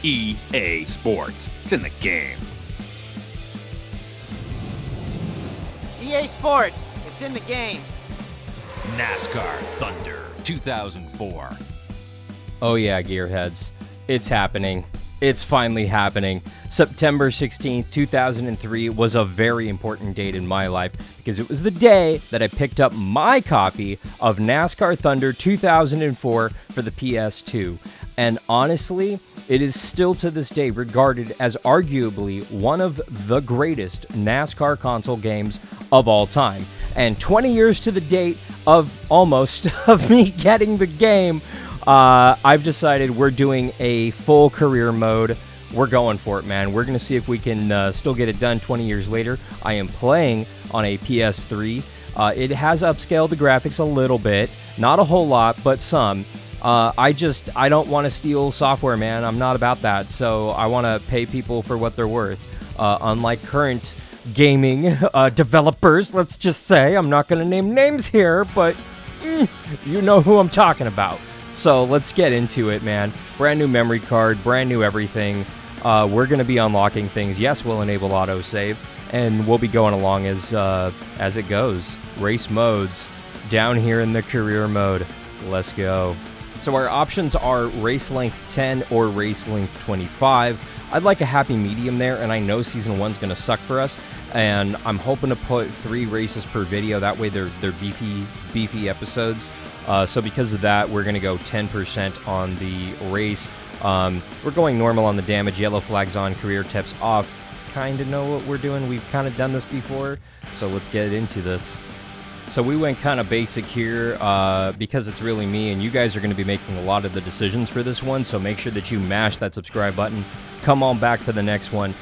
EA Sports. It's in the game. EA Sports. It's in the game. Nascar Thunder 2004. Oh yeah, gearheads. It's happening. It's finally happening. September 16th, 2003 was a very important date in my life because it was the day that I picked up my copy of NASCAR Thunder 2004 for the PS2. And honestly, it is still to this day regarded as arguably one of the greatest NASCAR console games of all time. And 20 years to the date of almost of me getting the game, I've decided we're doing a full career mode. We're going for it, man. We're going to see if we can still get it done 20 years later. I am playing on a PS3. It has upscaled the graphics a little bit. Not a whole lot, but some. I don't want to steal software, man. I'm not about that. So I want to pay people for what they're worth. Unlike current gaming developers, let's just say. I'm not going to name names here, but you know who I'm talking about. So let's get into it, man. Brand new memory card, brand new everything. We're going to be unlocking things. Yes, we'll enable autosave, and we'll be going along as it goes. Race modes down here in the career mode. Let's go. So our options are race length 10 or race length 25. I'd like a happy medium there, and I know season 1's going to suck for us, and I'm hoping to put 3 races per video. That way they're beefy episodes. So because of that, we're going to go 10% on the race. We're going normal on the damage, yellow flags on, career tips off. Kind of know what we're doing. We've kind of done this before, so let's get into this. So we went kind of basic here because it's really me, and you guys are going to be making a lot of the decisions for this one, so make sure that you mash that subscribe button. Come on back for the next one.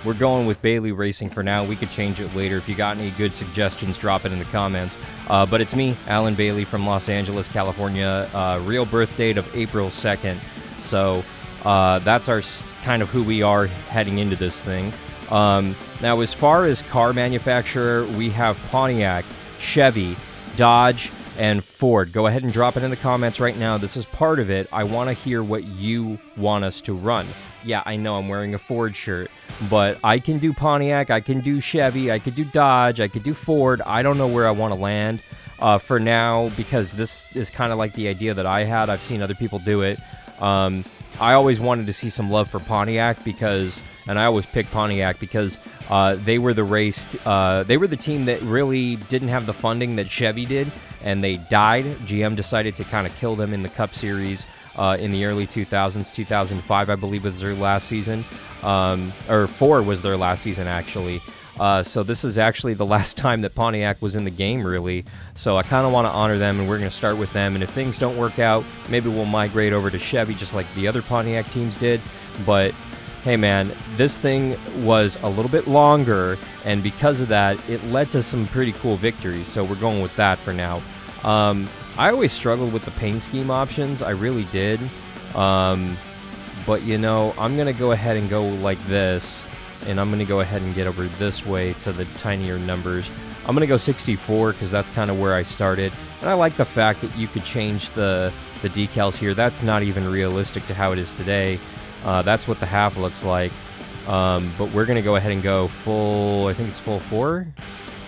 We're going with Bailey Racing for now. We could change it later. If you got any good suggestions, drop it in the comments. But it's me, Alan Bailey from Los Angeles, California. Real birth date of April 2nd. So that's our kind of who we are heading into this thing. Now, as far as car manufacturer, we have Pontiac, Chevy, Dodge, and Ford. Go ahead and drop it in the comments right now. This is part of it. I want to hear what you want us to run. Yeah, I know I'm wearing a Ford shirt, but I can do Pontiac, I can do Chevy, I could do Dodge, I could do Ford. I don't know where I want to land for now because this is kind of like the idea that I had. I've seen other people do it. I always wanted to see some love for Pontiac and I always pick Pontiac because they were the team that really didn't have the funding that Chevy did, and they died. GM decided to kind of kill them in the Cup Series. In the early 2000s, 2005, I believe, was their last season. Or 4 was their last season, actually. So this is actually the last time that Pontiac was in the game, really. So I kind of want to honor them, and we're going to start with them. And if things don't work out, maybe we'll migrate over to Chevy, just like the other Pontiac teams did. But, hey, man, this thing was a little bit longer, and because of that, it led to some pretty cool victories. So we're going with that for now. I always struggled with the paint scheme options. I really did. But, you know, I'm going to go ahead and go like this. And I'm going to go ahead and get over this way to the tinier numbers. I'm going to go 64 because that's kind of where I started. And I like the fact that you could change the decals here. That's not even realistic to how it is today. That's what the half looks like. But we're going to go ahead and go full, I think it's full 4.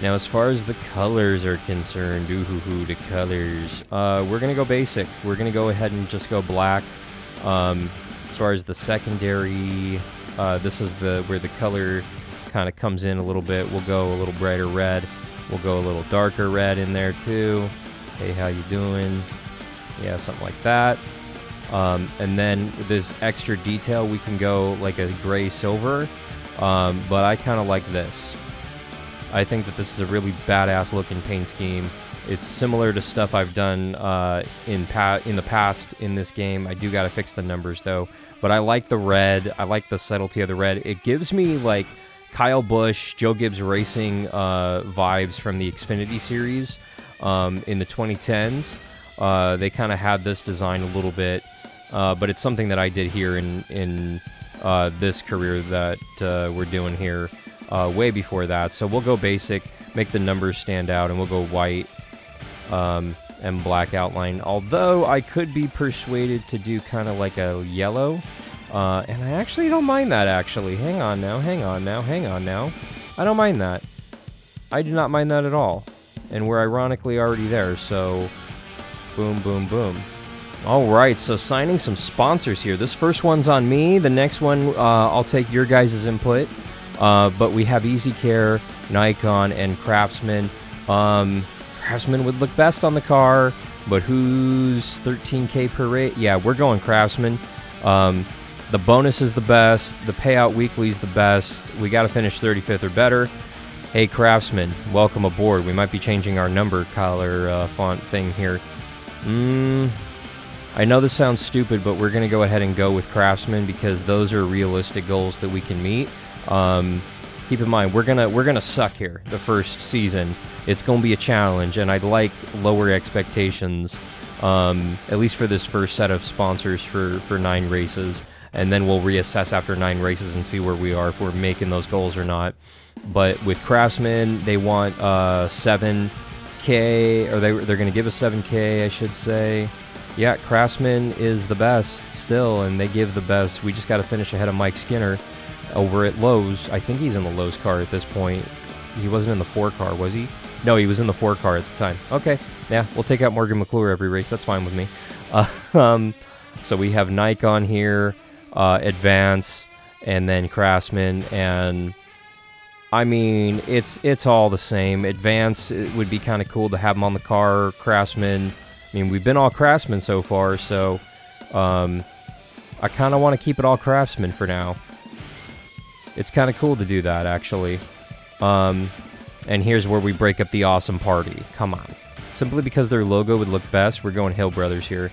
Now, as far as the colors are concerned, the colors, we're going to go basic. We're going to go ahead and just go black. As far as the secondary, this is where the color kind of comes in a little bit. We'll go a little brighter red. We'll go a little darker red in there too. Hey, how you doing? Yeah, something like that. And then this extra detail, we can go like a gray silver. But I kind of like this. I think that this is a really badass looking paint scheme. It's similar to stuff I've done in the past in this game. I do got to fix the numbers though. But I like the red. I like the subtlety of the red. It gives me like Kyle Busch, Joe Gibbs Racing vibes from the Xfinity series in the 2010s. They kind of had this design a little bit, but it's something that I did here in this career that we're doing here way before that. So we'll go basic, make the numbers stand out, and we'll go white and black outline. Although I could be persuaded to do kind of like a yellow And I actually don't mind that, actually. Hang on now. I don't mind that. I do not mind that at all. And we're ironically already there, so boom, boom, boom. All right, so signing some sponsors here. This first one's on me. The next one, I'll take your guys' input. But we have Easy Care, Nikon, and Craftsman. Craftsman would look best on the car, but who's 13K per rate? Yeah, we're going Craftsman. The bonus is the best. The payout weekly is the best. We got to finish 35th or better. Hey, Craftsman, welcome aboard. We might be changing our number color font thing here. I know this sounds stupid, but we're going to go ahead and go with Craftsman because those are realistic goals that we can meet. Keep in mind, we're gonna suck here the first season. It's going to be a challenge, and I'd like lower expectations, at least for this first set of sponsors for 9 races. And then we'll reassess after 9 races and see where we are, if we're making those goals or not. But with Craftsman, they want 7K, or they're going to give us 7K, I should say. Yeah, Craftsman is the best still, and they give the best. We just got to finish ahead of Mike Skinner over at Lowe's. I think he's in the Lowe's car at this point. He wasn't in the 4 car, was he? No, he was in the 4 car at the time. Okay, yeah, we'll take out Morgan McClure every race. That's fine with me. So we have Nikon here. Advance, and then Craftsman, and I mean, it's all the same. Advance, it would be kind of cool to have them on the car. Craftsman, I mean, we've been all Craftsman so far, so I kind of want to keep it all Craftsman for now. It's kind of cool to do that, actually. And here's where we break up the awesome party. Come on. Simply because their logo would look best, we're going Hill Brothers here.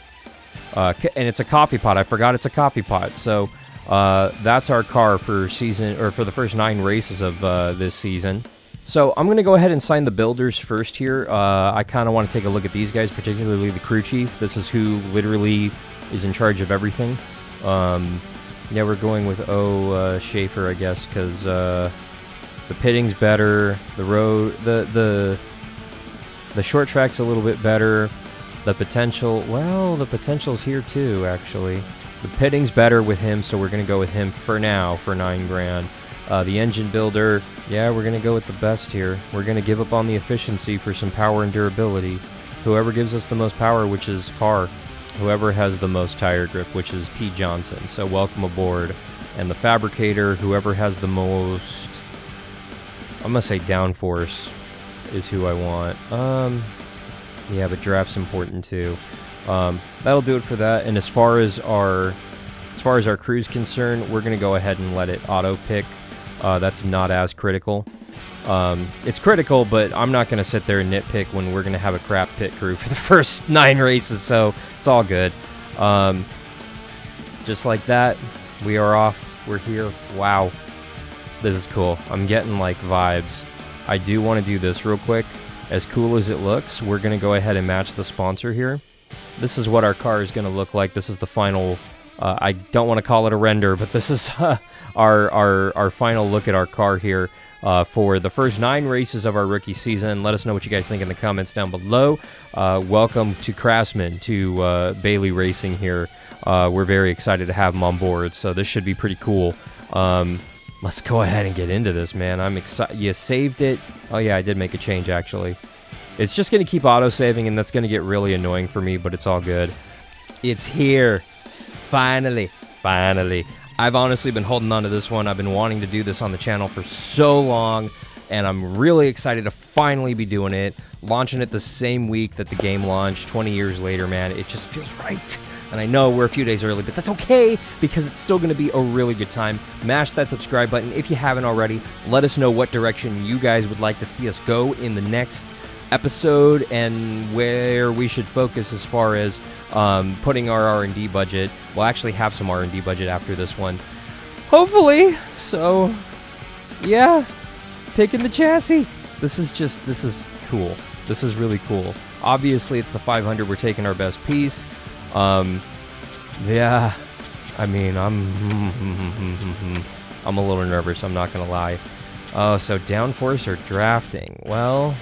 And it's a coffee pot. I forgot it's a coffee pot. So that's our car for the first 9 races of this season. So I'm going to go ahead and sign the builders first here. I kind of want to take a look at these guys, particularly the crew chief. This is who literally is in charge of everything. Yeah, we're going with Schaefer, I guess, because the pitting's better. The road, the short track's a little bit better. The potential's here too, actually. The pitting's better with him, so we're going to go with him for now for 9 grand. The engine builder, yeah, we're going to go with the best here. We're going to give up on the efficiency for some power and durability. Whoever gives us the most power, which is Carr. Whoever has the most tire grip, which is P. Johnson. So welcome aboard. And the fabricator, whoever has the most, I'm going to say downforce is who I want. Yeah, but draft's important too. That'll do it for that. And as far as our crew's concerned, we're gonna go ahead and let it auto pick. That's not as critical. It's critical, but I'm not gonna sit there and nitpick when we're gonna have a crap pit crew for the first 9 races. So it's all good. Just like that, we are off. We're here. Wow, this is cool. I'm getting like vibes. I do want to do this real quick. As cool as it looks, we're going to go ahead and match the sponsor here. This is what our car is going to look like. This is the final, I don't want to call it a render, but this is our final look at our car here for the first 9 races of our rookie season. Let us know what you guys think in the comments down below. Welcome to Craftsman, to Bailey Racing here. We're very excited to have him on board, so this should be pretty cool. Let's go ahead and get into this, man. I'm excited. You saved it. Oh, yeah, I did make a change, actually. It's just going to keep auto-saving, and that's going to get really annoying for me, but it's all good. It's here. Finally. I've honestly been holding on to this one. I've been wanting to do this on the channel for so long, and I'm really excited to finally be doing it. Launching it the same week that the game launched, 20 years later, man. It just feels right. And I know we're a few days early, but that's okay because it's still going to be a really good time. Mash that subscribe button if you haven't already. Let us know what direction you guys would like to see us go in the next episode and where we should focus as far as putting our R&D budget. We'll actually have some R&D budget after this one, hopefully. So, yeah, picking the chassis. This is cool. This is really cool. Obviously, it's the 500. We're taking our best piece. Yeah, I mean, I'm a little nervous, I'm not gonna lie. Oh, so downforce or drafting? Well,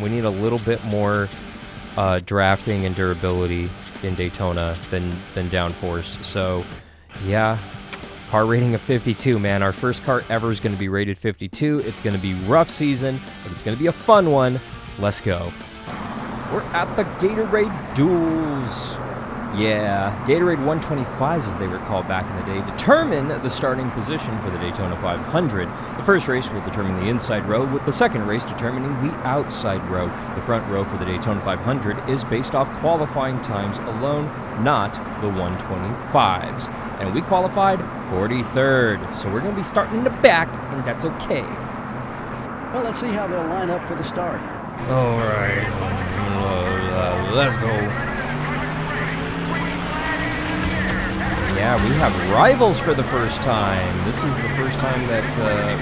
we need a little bit more drafting and durability in Daytona than downforce. So Yeah, car rating of 52, man. Our first car ever is going to be rated 52. It's going to be a rough season, but it's going to be a fun one. Let's go. We're at the Gatorade Duels. Yeah, Gatorade 125s, as they were called back in the day, determine the starting position for the Daytona 500. The first race will determine the inside row, with the second race determining the outside row. The front row for the Daytona 500 is based off qualifying times alone, not the 125s. And we qualified 43rd, so we're going to be starting in the back, and that's okay. Well, let's see how they'll line up for the start. All right, let's go. Yeah, we have rivals for the first time. This is the first time that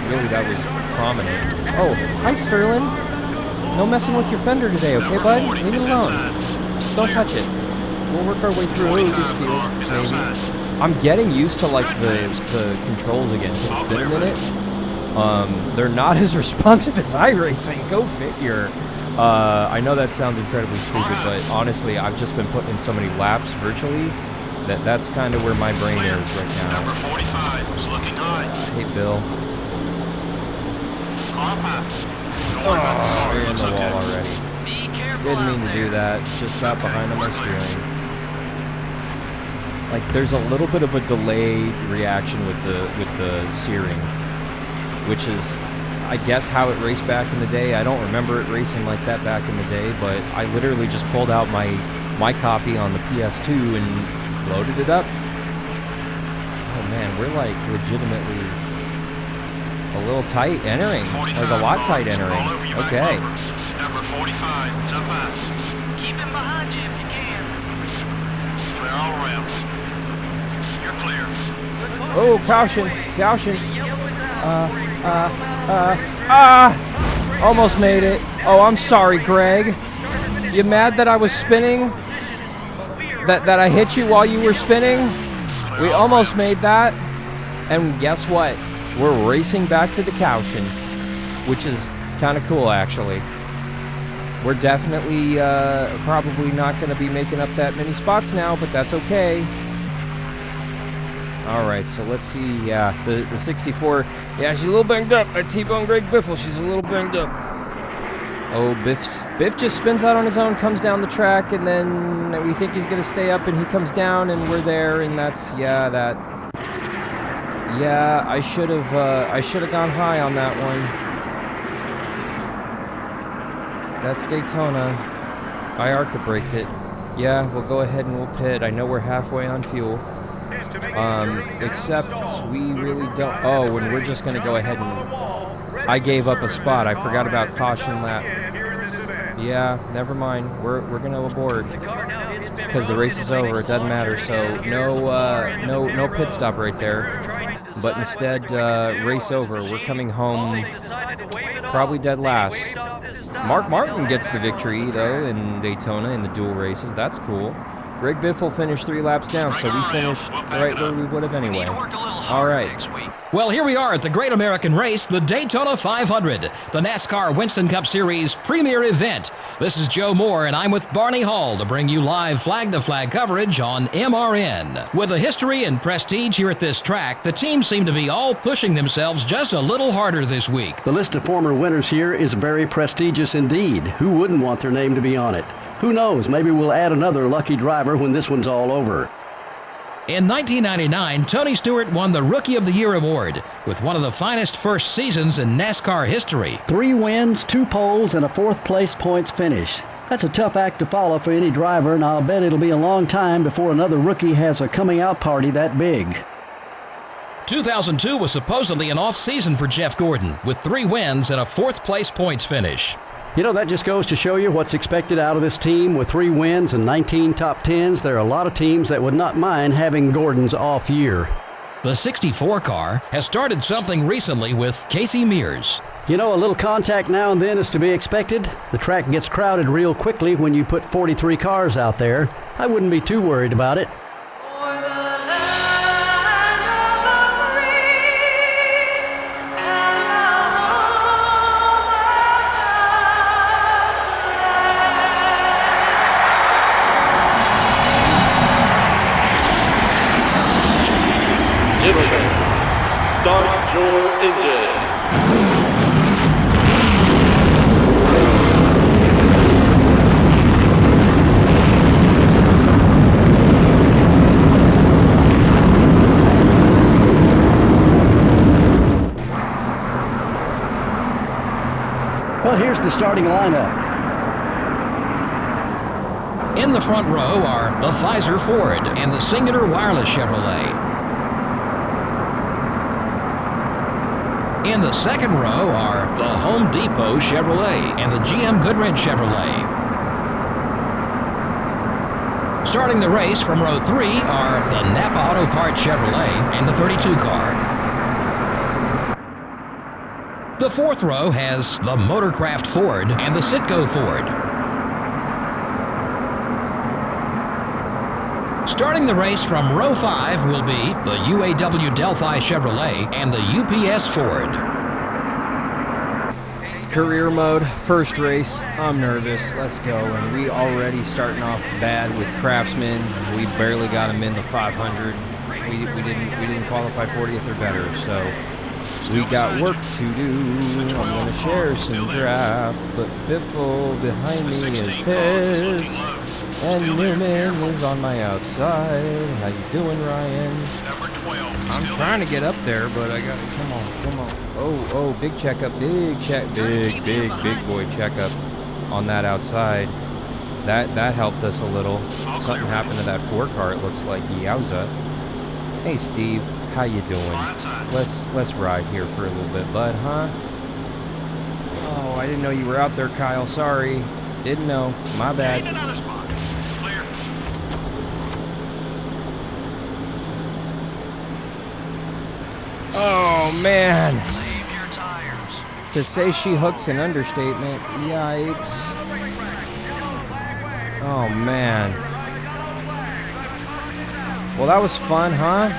really that was prominent. Oh, hi Sterling. No messing with your fender today, okay, bud? Leave it alone. Just don't touch it. We'll work our way through this field, maybe. I'm getting used to like the controls again because it's been a minute. They're not as responsive as iRacing. Go figure. I know that sounds incredibly stupid, but honestly, I've just been putting in so many laps virtually. That's kind of where my brain is right now. Number 45 is looking high. Hey, Bill. Oh, we're in the wall already. Didn't mean to do that. Just got behind on my steering. Like, there's a little bit of a delayed reaction with the steering, which is, I guess, how it raced back in the day. I don't remember it racing like that back in the day, but I literally just pulled out my copy on the PS2 and loaded it up. Oh man, we're like legitimately a little tight entering. Like a lot tight entering. Okay. Number 45, jump out. Keep him behind you if you can. Clear all around. You're clear. Oh, caution, caution. Almost made it. Oh, I'm sorry, Greg. You mad that I was spinning? That I hit you while you were spinning? We almost made that. And guess what? We're racing back to the caution, which is kind of cool, actually. We're definitely probably not going to be making up that many spots now, but that's okay. All right, so let's see. Yeah, the 64. Yeah, she's a little banged up. I T-bone Greg Biffle. She's a little banged up. Oh, Biff just spins out on his own, comes down the track, and then we think he's going to stay up, and he comes down, and we're there, and that's, yeah, that. Yeah, I should have gone high on that one. That's Daytona. I ARCA braked it. Yeah, we'll go ahead and we'll pit. I know we're halfway on fuel. Except we really don't. Oh, and we're just going to go ahead and. I gave up a spot. I forgot about caution lap. Yeah, never mind. We're going to abort because the race is over. It doesn't matter. So no pit stop right there. But instead, race over. We're coming home probably dead last. Mark Martin gets the victory though in Daytona in the dual races. That's cool. Greg Biffle finished 3 laps down, so we finished right where we would have anyway. All right. Well, here we are at the Great American Race, the Daytona 500, the NASCAR Winston Cup Series premier event. This is Joe Moore, and I'm with Barney Hall to bring you live flag-to-flag coverage on MRN. With a history and prestige here at this track, the teams seem to be all pushing themselves just a little harder this week. The list of former winners here is very prestigious indeed. Who wouldn't want their name to be on it? Who knows, maybe we'll add another lucky driver when this one's all over. In 1999, Tony Stewart won the Rookie of the Year award with one of the finest first seasons in NASCAR history. 3 wins, 2 poles, and a 4th place points finish. That's a tough act to follow for any driver, and I'll bet it'll be a long time before another rookie has a coming out party that big. 2002 was supposedly an off-season for Jeff Gordon with 3 wins and a 4th place points finish. You know, that just goes to show you what's expected out of this team. With 3 wins and 19 top 10s, there are a lot of teams that would not mind having Gordon's off year. The 64 car has started something recently with Casey Mears. You know, a little contact now and then is to be expected. The track gets crowded real quickly when you put 43 cars out there. I wouldn't be too worried about it. gentlemen, start your engine. Well, here's the starting lineup. In the front row are the Pfizer Ford and the Singular Wireless Chevrolet. In the second row are the Home Depot Chevrolet and the GM Goodwrench Chevrolet. Starting the race from row 3 are the Napa Auto Parts Chevrolet and the 32 car. The fourth row has the Motorcraft Ford and the Citgo Ford. Starting the race from row 5 will be the UAW Delphi Chevrolet and the UPS Ford. Career mode, first race. I'm nervous. Let's go. And we already starting off bad with Craftsman. We barely got him in the 500. We didn't qualify 40th or better. So we got work to do. I'm gonna share some draft, but Biffle behind me is pissed. And Newman is on my outside. How you doing, Ryan? Number 12. I'm trying to get up there, but I got come on. Oh, big checkup, big boy checkup on that outside. That helped us a little. Something happened to that 4 car, it looks like. Yowza. Hey Steve, how you doing? Let's ride here for a little bit, bud, huh? Oh, I didn't know you were out there, Kyle. Sorry. Didn't know. My bad. Another spot. Clear. Oh man. Save your tires. To say she hooks an understatement. Yikes. Oh man. Well, that was fun, huh?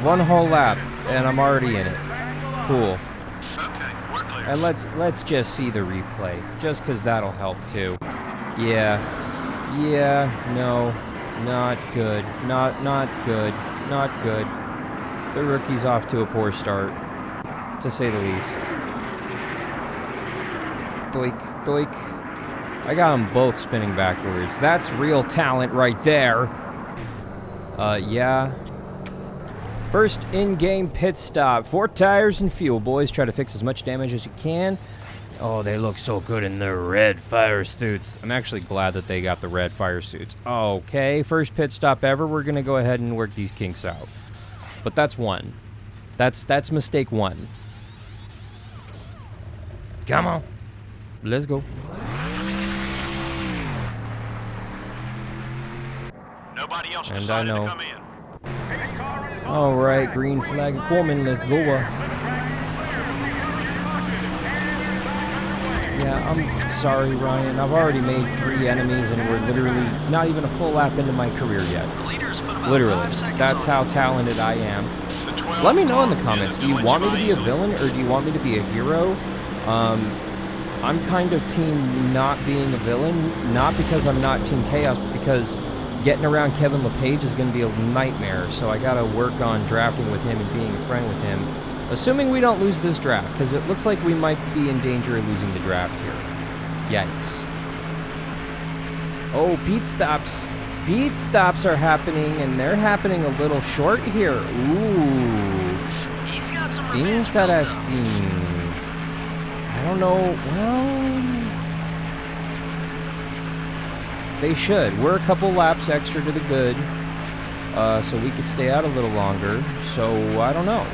One whole lap, and I'm already in it. Cool. Okay, we're clear. And let's just see the replay, just 'cause that'll help too. Yeah, no, not good, not good, not good. The rookie's off to a poor start, to say the least. Doink, doink. I got them both spinning backwards. That's real talent right there. Yeah. First in-game pit stop. 4 tires and fuel, boys. Try to fix as much damage as you can. Oh, they look so good in their red fire suits. I'm actually glad that they got the red fire suits. Okay, first pit stop ever. We're going to go ahead and work these kinks out. But that's one. That's mistake 1. Come on. Let's go. Nobody else And I decided know. to come in. All right, green flag woman, let's go. Yeah, I'm sorry, Ryan. I've already made 3 enemies, and we're literally not even a full lap into my career yet. Literally. That's how talented I am. Let me know in the comments, do you want me to be a villain, or do you want me to be a hero? I'm kind of team not being a villain, not because I'm not Team Chaos, but because getting around Kevin LePage is going to be a nightmare, so I got to work on drafting with him and being a friend with him. Assuming we don't lose this draft, because it looks like we might be in danger of losing the draft here. Yikes. Oh, pit stops. Pit stops are happening, and they're happening a little short here. Ooh. He's got some revenge built up. Interesting. I don't know. Well, they should. We're a couple laps extra to the good, so we could stay out a little longer. So I don't know.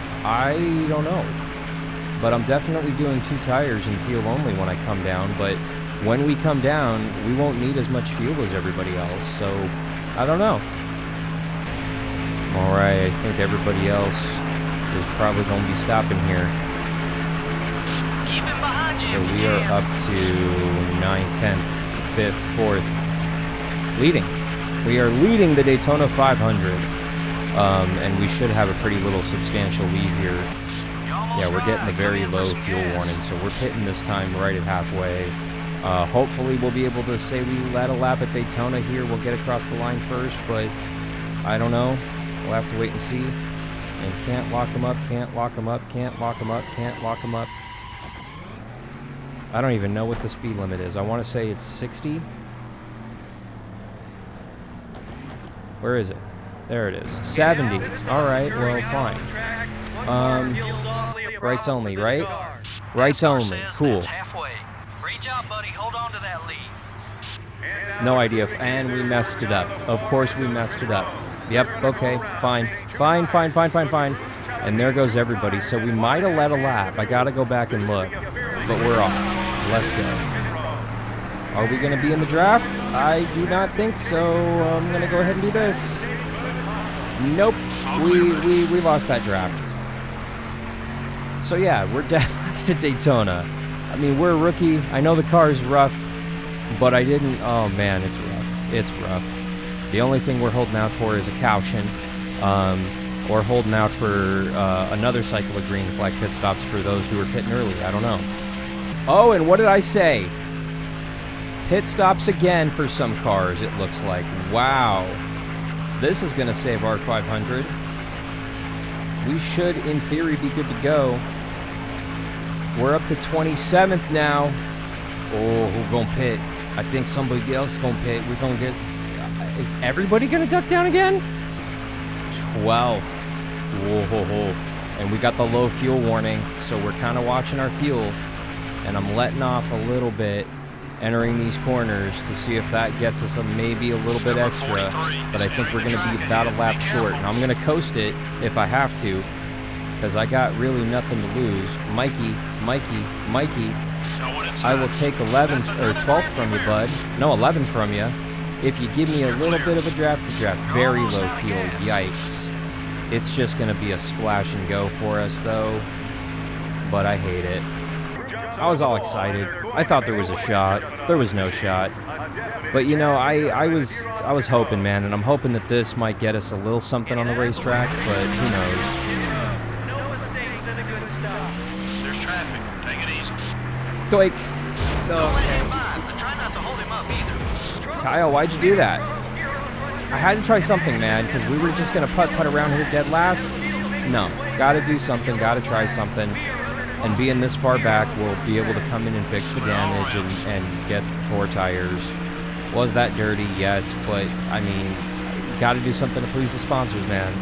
But I'm definitely doing 2 tires and fuel only when I come down. But when we come down, we won't need as much fuel as everybody else. So I don't know. All right, I think everybody else is probably going to be stopping here. Keep him behind you. So if you we are can. up to 9th, 10th, 5th, 4th. Leading. We are leading the Daytona 500. And we should have a pretty little substantial lead here. Yeah, we're getting the very low fuel warning, so we're pitting this time right at halfway. Hopefully we'll be able to say we led a lap at Daytona here. We'll get across the line first, but I don't know. We'll have to wait and see. And can't lock him up, can't lock him up, can't lock him up, can't lock him up. I don't even know what the speed limit is. I want to say it's 60. Where is it? There it is. 70. All right, well, fine. Rights only, right? Rights only. Cool. Halfway. Great job, buddy. Hold on to that lead. No idea. And we messed it up. Of course we messed it up. Yep, okay, fine. Fine. And there goes everybody. So we might have led a lap. I got to go back and look. But we're off. Let's go. Are we going to be in the draft? I do not think so. I'm going to go ahead and do this. Nope. We lost that draft. So yeah, we're dead last at Daytona. I mean, we're a rookie. I know the car is rough, but I didn't... Oh, man, it's rough. It's rough. The only thing we're holding out for is a caution, or holding out for another cycle of green flag pit stops for those who are pitting early. I don't know. Oh, and what did I say? Pit stops again for some cars, it looks like. Wow. This is going to save our 500. We should, in theory, be good to go. We're up to 27th now. Oh, who's going to pit? I think somebody else is going to pit. We're going to get... Is everybody going to duck down again? 12th. Whoa. And we got the low fuel warning, so we're kind of watching our fuel. And I'm letting off a little bit, entering these corners to see if that gets us maybe a little bit extra. But I think we're going to be about a lap short. And I'm going to coast it if I have to, because I got really nothing to lose. Mikey. I will take 11th or 12th from you, bud. No, 11 from you. If you give me a little bit of a draft to draft. Very low fuel. Yikes. It's just going to be a splash and go for us, though. But I hate it. I was all excited. I thought there was a shot. There was no shot. But, you know, I was hoping, man, and I'm hoping that this might get us a little something on the racetrack, but who knows. No mistakes and a good stop. There's traffic. Take it easy. Doink. Don't let him by, but try not to hold him up either. Kyle, why'd you do that? I had to try something, man, because we were just going to putt around here dead last. No, got to do something, got to try something. And being this far back, we'll be able to come in and fix the damage and get 4 tires. Was that dirty? Yes, but, I mean, got to do something to please the sponsors, man.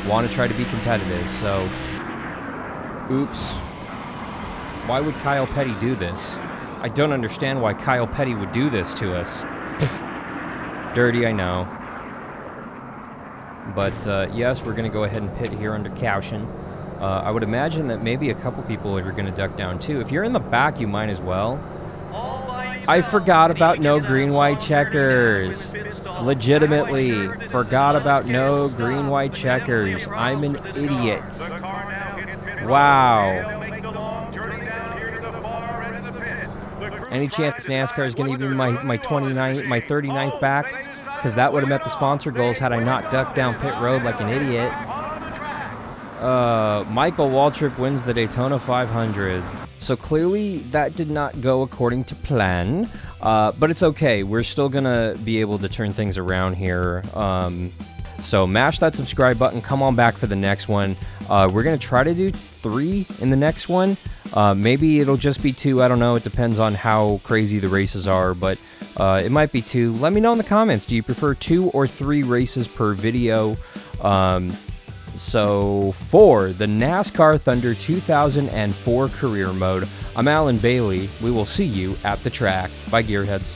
Want to try to be competitive, so... Oops. Why would Kyle Petty do this? I don't understand why Kyle Petty would do this to us. Dirty, I know. But, yes, we're going to go ahead and pit here under caution. I would imagine that maybe a couple people are going to duck down, too. If you're in the back, you might as well. I forgot about no green-white checkers. Legitimately, forgot about no green-white checkers. I'm an idiot. Wow. Any chance NASCAR is going to give me my 39th back? Because that would have met the sponsor goals had I not ducked down pit road like an idiot. Michael Waltrip wins the Daytona 500. So clearly that did not go according to plan. But it's okay. We're still going to be able to turn things around here. So mash that subscribe button. Come on back for the next one. We're going to try to do 3 in the next one. Maybe it'll just be 2. I don't know. It depends on how crazy the races are. But it might be 2. Let me know in the comments. Do you prefer 2 or 3 races per video? So for the NASCAR Thunder 2004 career mode, I'm Alan Bailey. We will see you at the track. Bye, Gearheads.